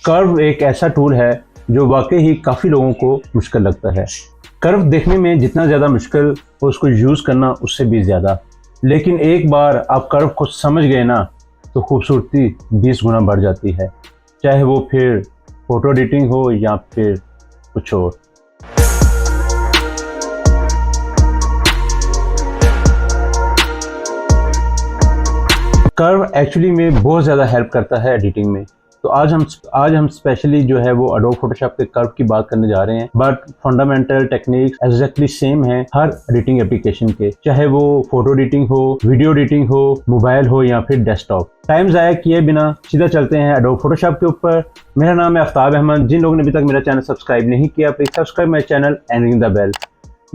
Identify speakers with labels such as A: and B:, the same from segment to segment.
A: Curve एक ऐसा tool है जो वाकई ही काफ़ी लोगों को मुश्किल लगता है। कर्व देखने में जितना ज़्यादा मुश्किल हो उसको यूज़ करना उससे भी ज़्यादा, लेकिन एक बार आप कर्व को समझ गए ना तो खूबसूरती 20 गुना बढ़ जाती है, चाहे वो फिर फ़ोटो एडिटिंग हो या फिर कुछ और। कर्व एक्चुअली में बहुत ज़्यादा हेल्प करता है एडिटिंग में। तो आज हम स्पेशली जो है वो एडोब फोटोशॉप के कर्व की बात करने जा रहे हैं, but fundamental techniques exactly same है हर एडिटिंग एप्लीकेशन के, चाहे वो फोटो एडिटिंग हो, वीडियो एडिटिंग हो, मोबाइल हो या फिर डेस्कटॉप। टाइम ज़ाया किए बिना सीधा चलते हैं एडोब फोटोशॉप के ऊपर। मेरा नाम है आफ्ताब अहमद। जिन लोगों ने अभी तक मेरा चैनल सब्सक्राइब नहीं किया, please subscribe my channel and ring the bell,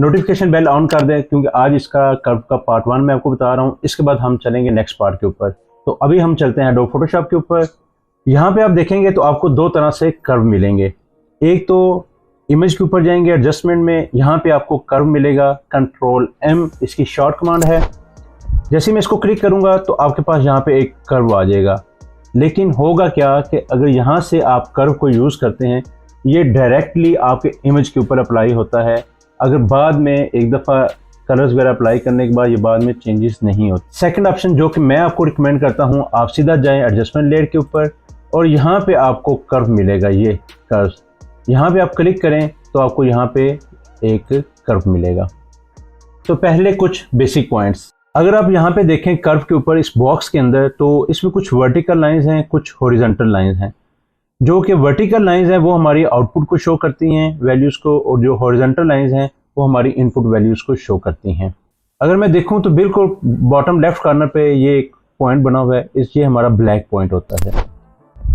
A: notification bell on कर दें, क्योंकि आज इसका कर्व का पार्ट 1 मैं आपको बता रहा हूँ। इसके बाद हम चलेंगे नेक्स्ट पार्ट के ऊपर। तो अभी हम चलते हैं एडोब फोटोशॉप के ऊपर। यहाँ पे आप देखेंगे तो आपको दो तरह से कर्व मिलेंगे। एक तो इमेज के ऊपर जाएंगे एडजस्टमेंट में, यहाँ पे आपको कर्व मिलेगा, कंट्रोल M इसकी शॉर्ट कमांड है। जैसे मैं इसको क्लिक करूँगा तो आपके पास यहाँ पे एक कर्व आ जाएगा। लेकिन होगा क्या कि अगर यहाँ से आप कर्व को यूज़ करते हैं, ये डायरेक्टली आपके इमेज के ऊपर अप्लाई होता है। अगर बाद में एक दफ़ा कलर्स वगैरह अप्लाई करने के बाद ये बाद में चेंजेस नहीं होते। सेकंड ऑप्शन जो कि मैं आपको रिकमेंड करता हूँ, आप सीधा जाएं एडजस्टमेंट लेयर के ऊपर और यहाँ पे आपको कर्व मिलेगा। ये कर्व यहाँ पे आप क्लिक करें तो आपको यहाँ पे एक कर्व मिलेगा। तो पहले कुछ बेसिक पॉइंट्स, अगर आप यहाँ पे देखें कर्व के ऊपर इस बॉक्स के अंदर, तो इसमें कुछ वर्टिकल लाइंस हैं, कुछ हॉरिजॉन्टल लाइंस हैं। जो कि वर्टिकल लाइंस हैं वो हमारी आउटपुट को शो करती हैं वैल्यूज़ को, और जो हॉरिजॉन्टल लाइंस हैं वो हमारी इनपुट वैल्यूज़ को शो करती हैं। अगर मैं देखूं तो बिल्कुल बॉटम लेफ्ट कॉर्नर पे ये एक पॉइंट बना हुआ है, ये हमारा ब्लैक पॉइंट होता है।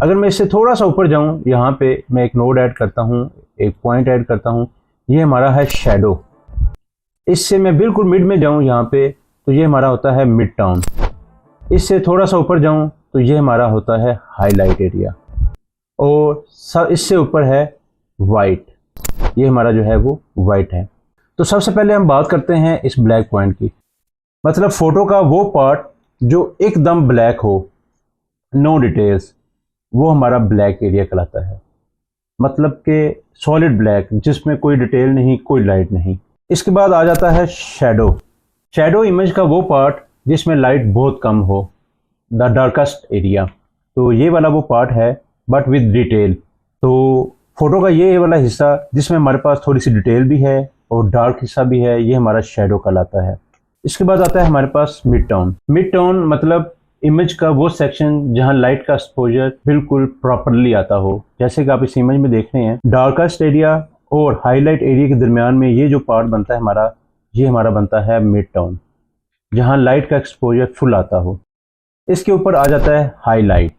A: अगर मैं इससे थोड़ा सा ऊपर जाऊं, यहाँ पे मैं एक नोड ऐड करता हूँ, एक पॉइंट ऐड करता हूँ, ये हमारा है शैडो। इससे मैं बिल्कुल मिड में जाऊँ यहाँ पे तो ये हमारा होता है मिड टोन। इससे थोड़ा सा ऊपर जाऊँ तो ये हमारा होता है हाईलाइट एरिया, और इससे ऊपर है वाइट, ये हमारा जो है वो वाइट है। तो सबसे पहले हम बात करते हैं इस ब्लैक पॉइंट की। मतलब फोटो का वो पार्ट जो एकदम ब्लैक हो, नो डिटेल्स, वो हमारा ब्लैक एरिया कहलाता है। मतलब कि सॉलिड ब्लैक, जिसमें कोई डिटेल नहीं, कोई लाइट नहीं। इसके बाद आ जाता है शैडो। शैडो इमेज का वो पार्ट जिसमें लाइट बहुत कम हो, द डार्केस्ट एरिया। तो ये वाला वो पार्ट है बट विद डिटेल। तो फोटो का ये वाला हिस्सा जिसमें हमारे पास थोड़ी सी डिटेल भी है और डार्क हिस्सा भी है, ये हमारा शैडो कहलाता है। इसके बाद आता है हमारे पास मिड टोन। मिड टोन मतलब इमेज का वो सेक्शन जहां लाइट का एक्सपोजर बिल्कुल प्रॉपरली आता हो। जैसे कि आप इस इमेज में देख रहे हैं, डार्केस्ट एरिया और हाईलाइट एरिया के दरमियान में ये जो पार्ट बनता है हमारा, ये हमारा बनता है मिड टोन, जहां लाइट का एक्सपोजर फुल आता हो। इसके ऊपर आ जाता है हाईलाइट।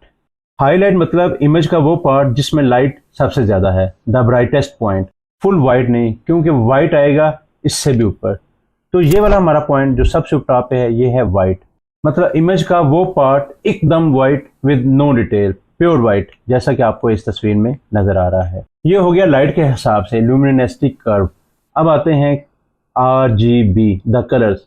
A: हाईलाइट मतलब इमेज का वो पार्ट जिसमें लाइट सबसे ज़्यादा है, the brightest point. Full white नहीं, क्योंकि वाइट आएगा इससे भी ऊपर। तो ये वाला हमारा पॉइंट जो सबसे टॉप पे है, ये है वाइट। मतलब इमेज का वो पार्ट एकदम white with no detail, pure white, जैसा कि आपको इस तस्वीर में नजर आ रहा है। ये हो गया लाइट के हिसाब से ल्यूमिनेसिटी कर्व। अब आते हैं RGB, the colours,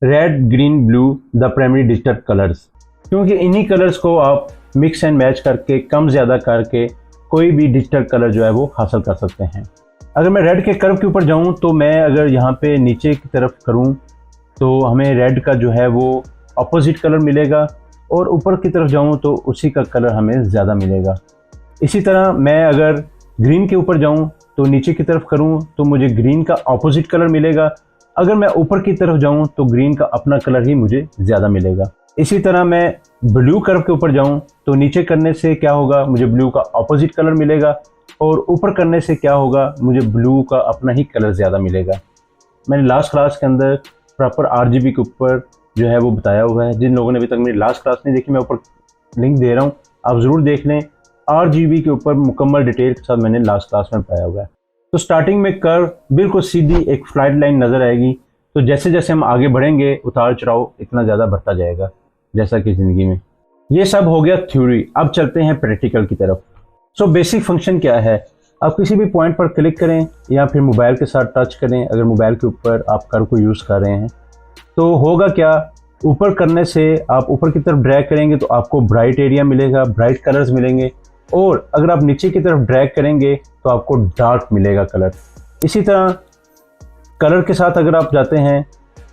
A: red, green, blue, the primary digital colours. क्योंकि इन्हीं कलर्स को आप मिक्स एंड मैच करके, कम ज़्यादा करके कोई भी डिजिटल कलर जो है वो हासिल कर सकते हैं। अगर मैं रेड के कर्व के ऊपर जाऊं तो मैं अगर यहाँ पे नीचे की तरफ करूं तो हमें रेड का जो है वो अपोजिट कलर मिलेगा, और ऊपर की तरफ जाऊं तो उसी का कलर हमें ज़्यादा मिलेगा। इसी तरह मैं अगर ग्रीन के ऊपर जाऊं तो नीचे की तरफ करूं तो मुझे ग्रीन का अपोजिट कलर मिलेगा। अगर मैं ऊपर की तरफ जाऊं तो ग्रीन का अपना कलर ही मुझे ज़्यादा मिलेगा। इसी तरह मैं ब्लू कर्व के ऊपर जाऊं तो नीचे करने से क्या होगा, मुझे ब्लू का अपोजिट कलर मिलेगा, और ऊपर करने से क्या होगा, मुझे ब्लू का अपना ही कलर ज़्यादा मिलेगा। मैंने लास्ट क्लास के अंदर प्रॉपर RGB के ऊपर जो है वो बताया हुआ है। जिन लोगों ने अभी तक मेरी लास्ट क्लास नहीं देखी, मैं ऊपर लिंक दे रहा हूँ, आप ज़रूर देख लें। RGB के ऊपर मुकम्मल डिटेल के साथ मैंने लास्ट क्लास में बताया हुआ है। तो स्टार्टिंग में कर्व बिल्कुल सीधी एक फ्लाइट लाइन नज़र आएगी। तो जैसे जैसे हम आगे बढ़ेंगे, उतार चढ़ाव इतना ज़्यादा बढ़ता जाएगा, जैसा कि ज़िंदगी में। ये सब हो गया थ्योरी। अब चलते हैं प्रैक्टिकल की तरफ। सो बेसिक फंक्शन क्या है, आप किसी भी पॉइंट पर क्लिक करें या फिर मोबाइल के साथ टच करें। अगर मोबाइल के ऊपर आप कर्व को यूज़ कर रहे हैं तो होगा क्या, ऊपर करने से आप ऊपर की तरफ ड्रैग करेंगे तो आपको ब्राइट एरिया मिलेगा, ब्राइट कलर्स मिलेंगे। और अगर आप नीचे की तरफ ड्रैग करेंगे तो आपको डार्क मिलेगा कलर। इसी तरह कलर के साथ अगर आप जाते हैं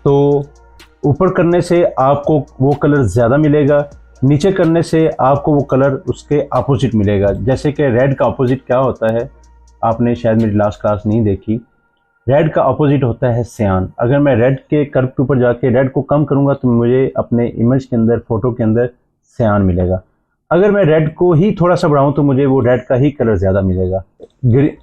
A: तो ऊपर करने से आपको वो कलर ज़्यादा मिलेगा, नीचे करने से आपको वो कलर उसके अपोजिट मिलेगा। जैसे कि रेड का अपोजिट क्या होता है, आपने शायद मेरी लास्ट क्लास नहीं देखी। रेड का अपोजिट होता है सियान। अगर मैं रेड के कर्व के ऊपर जाके रेड को कम करूँगा तो मुझे अपने इमेज के अंदर, फ़ोटो के अंदर सियान मिलेगा। अगर मैं रेड को ही थोड़ा सा बढ़ाऊँ तो मुझे वो रेड का ही कलर ज़्यादा मिलेगा।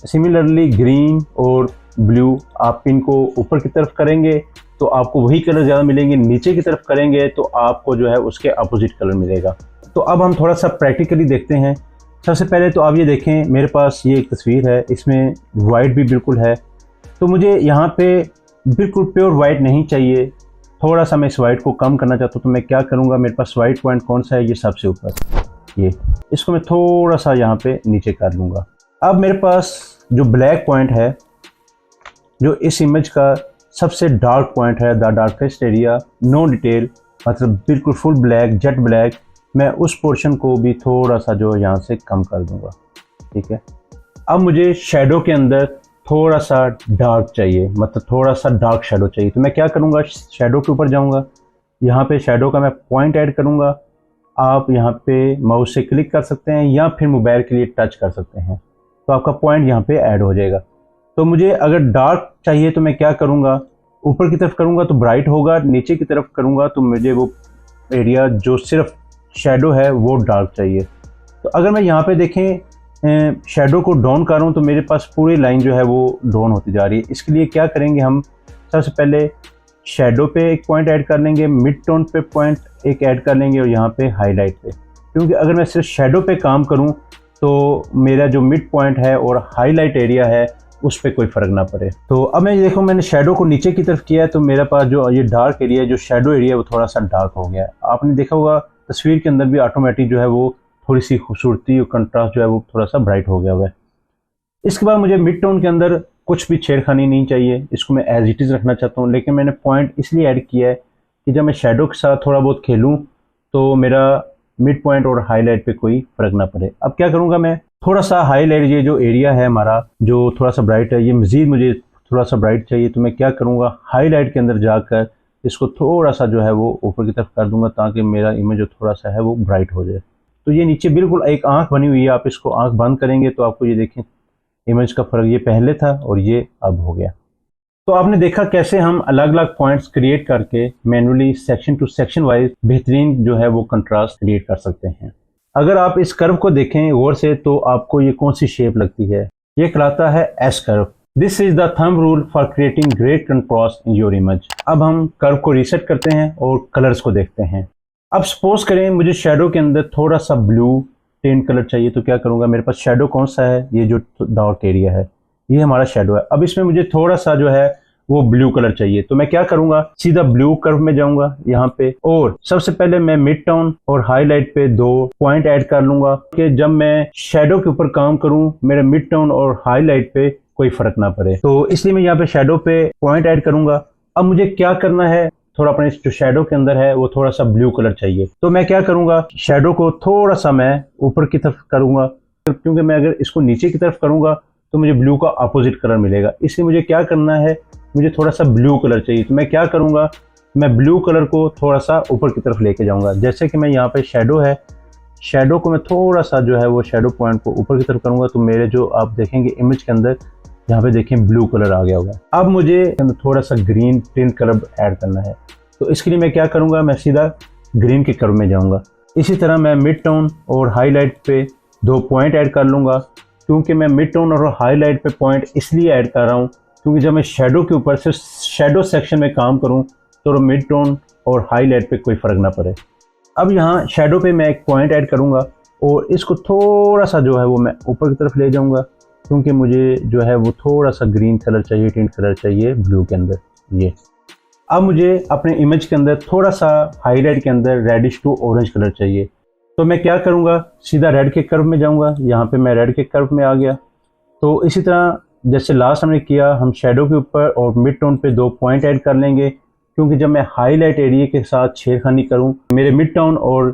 A: सिमिलरली ग्रीन और ब्लू, आप इनको ऊपर की तरफ करेंगे तो आपको वही कलर ज़्यादा मिलेंगे, नीचे की तरफ करेंगे तो आपको जो है उसके अपोजिट कलर मिलेगा। तो अब हम थोड़ा सा प्रैक्टिकली देखते हैं। सबसे पहले तो आप ये देखें, मेरे पास ये एक तस्वीर है, इसमें वाइट भी बिल्कुल है। तो मुझे यहाँ पे बिल्कुल प्योर वाइट नहीं चाहिए, थोड़ा सा मैं इस वाइट को कम करना चाहता हूँ। तो मैं क्या करूँगा, मेरे पास वाइट पॉइंट कौन सा है, ये सबसे ऊपर, ये इसको मैं थोड़ा सा यहाँ पे नीचे कर लूँगा। अब मेरे पास जो ब्लैक पॉइंट है, जो इस इमेज का सबसे डार्क पॉइंट है, the darkest area, no detail, मतलब बिल्कुल फुल ब्लैक, जेट ब्लैक, मैं उस पोर्शन को भी थोड़ा सा जो यहाँ से कम कर दूँगा। ठीक है, अब मुझे शेडो के अंदर थोड़ा सा डार्क चाहिए, मतलब थोड़ा सा डार्क शेडो चाहिए। तो मैं क्या करूँगा, शेडो के ऊपर जाऊँगा, यहाँ पे शेडो का मैं पॉइंट ऐड करूँगा। आप यहाँ पे माउस से क्लिक कर सकते हैं या फिर मोबाइल के लिए टच कर सकते हैं, तो आपका पॉइंट यहाँ पे ऐड हो जाएगा। तो मुझे अगर डार्क चाहिए तो मैं क्या करूँगा, ऊपर की तरफ करूँगा तो ब्राइट होगा, नीचे की तरफ करूँगा तो मुझे वो एरिया जो सिर्फ शेडो है वो डार्क चाहिए। तो अगर मैं यहाँ पे देखें शेडो को डाउन कर रहा हूँ तो मेरे पास पूरी लाइन जो है वो डाउन होती जा रही है। इसके लिए क्या करेंगे, हम सबसे पहले शेडो पे एक पॉइंट ऐड कर लेंगे, मिड टोन पे पॉइंट एक ऐड कर लेंगे और यहाँ पे हाईलाइट पे, क्योंकि अगर मैं सिर्फ शेडो पे काम करूँ तो मेरा जो मिड पॉइंट है और हाईलाइट एरिया है उस पर कोई फ़र्क ना पड़े। तो अब मैं देखो, मैंने शेडो को नीचे की तरफ किया है तो मेरे पास जो ये डार्क एरिया है, जो शेडो एरिया है, वो थोड़ा सा डार्क हो गया है। आपने देखा होगा तस्वीर के अंदर भी ऑटोमेटिक जो है वो थोड़ी सी खूबसूरती और कंट्रास्ट जो है वो थोड़ा सा ब्राइट हो गया हुआ है। इसके बाद मुझे मिड टोन के अंदर कुछ भी छेड़खानी नहीं चाहिए, इसको मैं एज इट इज़ रखना चाहता हूँ। लेकिन मैंने पॉइंट इसलिए ऐड किया है कि जब मैं शेडो के साथ थोड़ा बहुत खेलूँ तो मेरा मिड पॉइंट और हाईलाइट पे कोई फ़र्क ना पड़े। अब क्या करूँगा, मैं थोड़ा सा हाईलाइट, ये जो एरिया है हमारा जो थोड़ा सा ब्राइट है, ये मज़ीद मुझे थोड़ा सा ब्राइट चाहिए। तो मैं क्या करूँगा, हाईलाइट के अंदर जाकर इसको थोड़ा सा जो है वो ऊपर की तरफ कर दूँगा ताकि मेरा इमेज जो थोड़ा सा है वो ब्राइट हो जाए। तो ये नीचे बिल्कुल एक आँख बनी हुई है, आप इसको आँख बंद करेंगे तो आपको ये देखें इमेज का फ़र्क, ये पहले था और ये अब हो गया। तो आपने देखा कैसे हम अलग अलग पॉइंट्स क्रिएट करके manually section two section wise बेहतरीन जो है वो कंट्रास्ट क्रिएट कर सकते हैं। अगर आप इस कर्व को देखें गौर से तो आपको ये कौन सी शेप लगती है, ये कहलाता है S curve. This is the thumb rule for creating great contrast in your image. अब हम कर्व को रीसेट करते हैं और कलर्स को देखते हैं। अब सपोज करें मुझे शेडो के अंदर थोड़ा सा ब्लू टेंट कलर चाहिए, तो क्या करूँगा, मेरे पास शेडो कौन सा है, ये जो डार्क एरिया है ये हमारा शेडो है। अब इसमें मुझे थोड़ा सा जो है वो ब्लू कलर चाहिए, तो मैं क्या करूँगा, सीधा ब्लू कर्व में जाऊँगा यहाँ पे और सबसे पहले मैं मिड टोन और हाईलाइट पे 2 पॉइंट ऐड कर लूँगा कि जब मैं शेडो के ऊपर काम करूँ मेरे मिड टोन और हाईलाइट पे कोई फर्क ना पड़े। तो इसलिए मैं यहाँ पे शेडो पे पॉइंट ऐड करूँगा। अब मुझे क्या करना है, थोड़ा अपने जो शेडो के अंदर है वो थोड़ा सा ब्लू कलर चाहिए, तो मैं क्या करूँगा, शेडो को थोड़ा सा मैं ऊपर की तरफ करूँगा, क्योंकि मैं अगर इसको नीचे की तरफ करूँगा तो मुझे ब्लू का अपोजिट कलर मिलेगा। इसलिए मुझे क्या करना है, मुझे थोड़ा सा ब्लू कलर चाहिए, तो मैं क्या करूँगा, मैं ब्लू कलर को थोड़ा सा ऊपर की तरफ लेके जाऊँगा। जैसे कि मैं यहाँ पे शेडो है, शेडो को मैं थोड़ा सा जो है वो शेडो पॉइंट को ऊपर की तरफ करूँगा तो मेरे जो आप देखेंगे इमेज के अंदर यहाँ पे देखें ब्लू कलर आ गया होगा। अब मुझे थोड़ा सा ग्रीन टिंट कलर ऐड करना है, तो इसके लिए मैं क्या करूँगा, मैं सीधा ग्रीन के कर्व में जाऊँगा। इसी तरह मैं मिड टोन और हाईलाइट पे 2 पॉइंट ऐड कर लूँगा, क्योंकि मैं मिड टोन और हाईलाइट पे पॉइंट इसलिए ऐड कर रहा हूँ क्योंकि जब मैं शेडो के ऊपर सिर्फ शेडो सेक्शन में काम करूँ तो मिड टोन और हाईलाइट पे कोई फ़र्क ना पड़े। अब यहाँ शेडो पे मैं एक पॉइंट ऐड करूँगा और इसको थोड़ा सा जो है वो मैं ऊपर की तरफ ले जाऊँगा, क्योंकि मुझे जो है वो थोड़ा सा ग्रीन कलर चाहिए, टिंट कलर चाहिए ब्लू के अंदर ये। अब मुझे अपने इमेज के अंदर थोड़ा सा हाईलाइट के अंदर रेडिश टू ऑरेंज कलर चाहिए, तो मैं क्या करूँगा, सीधा रेड के कर्व में जाऊँगा। यहाँ पे मैं रेड के कर्व में आ गया। तो इसी तरह जैसे लास्ट हमने किया, हम शेडो के ऊपर और मिड टोन पे 2 पॉइंट ऐड कर लेंगे, क्योंकि जब मैं हाईलाइट एरिया के साथ छेड़खानी करूँ मेरे मिड टोन और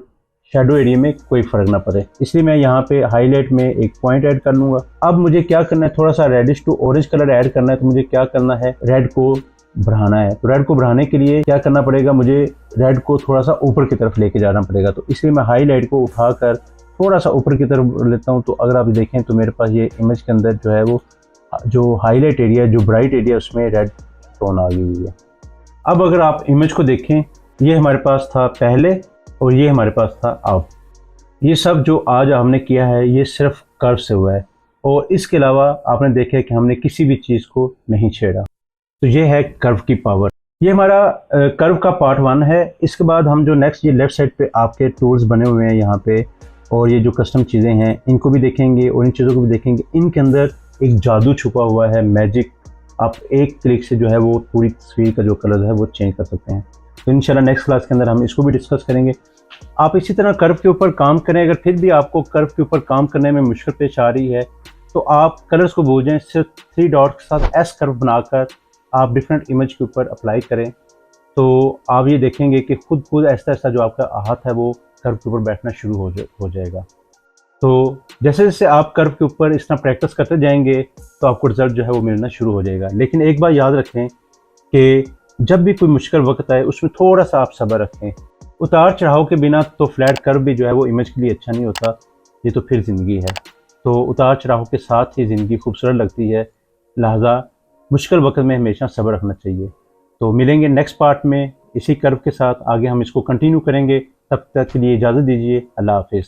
A: शेडो एरिया में कोई फ़र्क ना पड़े। इसलिए मैं यहाँ पे हाईलाइट में एक पॉइंट ऐड कर लूँगा। अब मुझे क्या करना है, थोड़ा सा reddish to orange colour add करना है। तो मुझे क्या करना है, रेड को बढ़ाना है। तो रेड को बढ़ाने के लिए क्या करना पड़ेगा, मुझे रेड को थोड़ा सा ऊपर की तरफ लेके जाना पड़ेगा। तो इसलिए मैं हाईलाइट को उठाकर थोड़ा सा ऊपर की तरफ लेता हूँ। तो अगर आप देखें तो मेरे पास ये इमेज के अंदर जो है वो जो हाईलाइट एरिया, जो ब्राइट एरिया, उसमें रेड टोन आ गई हुई है। अब अगर आप इमेज को देखें, ये हमारे पास था पहले और ये हमारे पास था अब। ये सब जो आज हमने किया है ये सिर्फ कर्व से हुआ है और इसके अलावा आपने देखा कि हमने किसी भी चीज़ को नहीं छेड़ा। तो ये है कर्व की पावर। ये हमारा कर्व का पार्ट 1 है। इसके बाद हम जो नेक्स्ट, ये लेफ्ट साइड पे आपके टूल्स बने हुए हैं यहाँ पे, और ये जो कस्टम चीज़ें हैं इनको भी देखेंगे और इन चीज़ों को भी देखेंगे। इनके अंदर एक जादू छुपा हुआ है, मैजिक। आप एक क्लिक से जो है वो पूरी तस्वीर का जो कलर है वो चेंज कर सकते हैं। तो इंशाल्लाह नेक्स्ट क्लास के अंदर हम इसको भी डिस्कस करेंगे। आप इसी तरह कर्व के ऊपर काम करें। अगर फिर भी आपको कर्व के ऊपर काम करने में मुश्किल पेश आ रही है तो आप कलर्स को भूल जाएं, सिर्फ 3 डॉट के साथ एस कर्व बनाकर आप डिफरेंट इमेज के ऊपर अप्लाई करें। तो आप ये देखेंगे कि खुद ऐसा ऐसा जो आपका हाथ है वो कर्व के ऊपर बैठना शुरू हो जाएगा। तो जैसे जैसे आप कर्व के ऊपर इस तरह प्रैक्टिस करते जाएंगे तो आपको रिजल्ट जो है वो मिलना शुरू हो जाएगा। लेकिन एक बात याद रखें कि जब भी कोई मुश्किल वक्त आए उसमें थोड़ा सा आप सब्र रखें। उतार चढ़ाव के बिना तो फ्लैट कर्व भी जो है वो इमेज के लिए अच्छा नहीं होता। ये तो फिर ज़िंदगी है। तो उतार चढ़ाव के साथ ही ज़िंदगी खूबसूरत लगती है। लिहाजा मुश्किल वक्त में हमेशा सब्र रखना चाहिए। तो मिलेंगे नेक्स्ट पार्ट में इसी कर्व के साथ। आगे हम इसको कंटिन्यू करेंगे। तब तक के लिए इजाज़त दीजिए। अल्लाह हाफिज़।